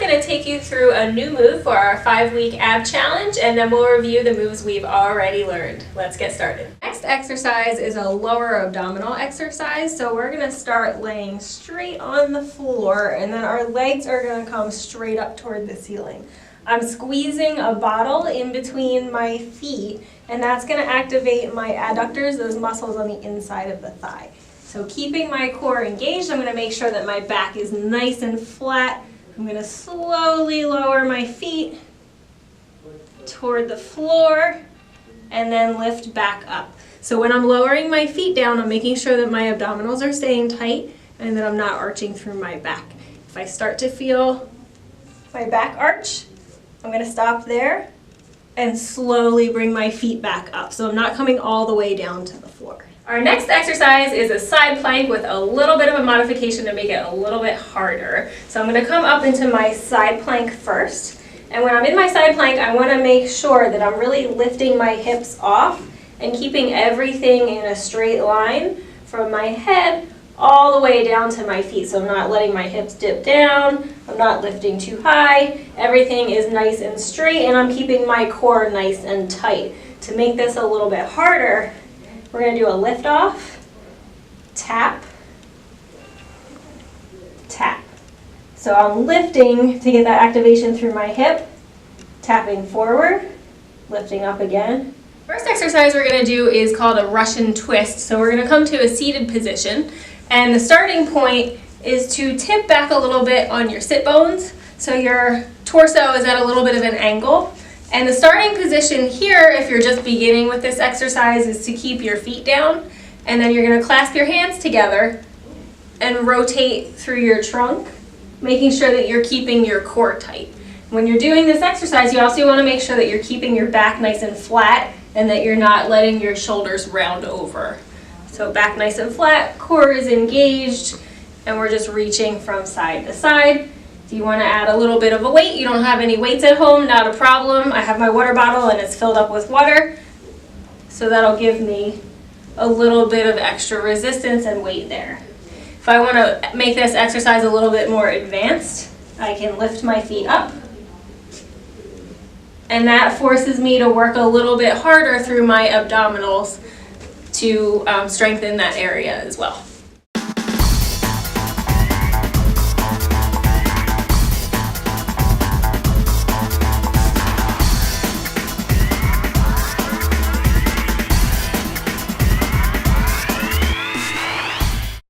going to take you through a new move for our 5-week ab challenge, and then we'll review the moves we've already learned. Let's get started. Next exercise is a lower abdominal exercise. So we're going to start laying straight on the floor, and then our legs are going to come straight up toward the ceiling. I'm squeezing a bottle in between my feet, and that's going to activate my adductors, those muscles on the inside of the thigh. So keeping my core engaged, I'm going to make sure that my back is nice and flat. I'm going to slowly lower my feet toward the floor and then lift back up. So when I'm lowering my feet down, I'm making sure that my abdominals are staying tight and that I'm not arching through my back. If I start to feel my back arch, I'm going to stop there and slowly bring my feet back up. So I'm not coming all the way down to the floor. Our next exercise is a side plank with a little bit of a modification to make it a little bit harder. So I'm going to come up into my side plank first. And when I'm in my side plank, I want to make sure that I'm really lifting my hips off and keeping everything in a straight line from my head all the way down to my feet. So I'm not letting my hips dip down, I'm not lifting too high, everything is nice and straight, and I'm keeping my core nice and tight. To make this a little bit harder, we're going to do a lift off, tap, tap. So I'm lifting to get that activation through my hip, tapping forward, lifting up again. First exercise we're going to do is called a Russian twist. So we're going to come to a seated position, and the starting point is to tip back a little bit on your sit bones. So your torso is at a little bit of an angle. And the starting position here, if you're just beginning with this exercise, is to keep your feet down, and then you're going to clasp your hands together and rotate through your trunk, making sure that you're keeping your core tight. When you're doing this exercise, you also want to make sure that you're keeping your back nice and flat and that you're not letting your shoulders round over. So back nice and flat, core is engaged, and we're just reaching from side to side. If you want to add a little bit of a weight, you don't have any weights at home, not a problem. I have my water bottle and it's filled up with water, so that'll give me a little bit of extra resistance and weight there. If I want to make this exercise a little bit more advanced, I can lift my feet up, and that forces me to work a little bit harder through my abdominals to strengthen that area as well.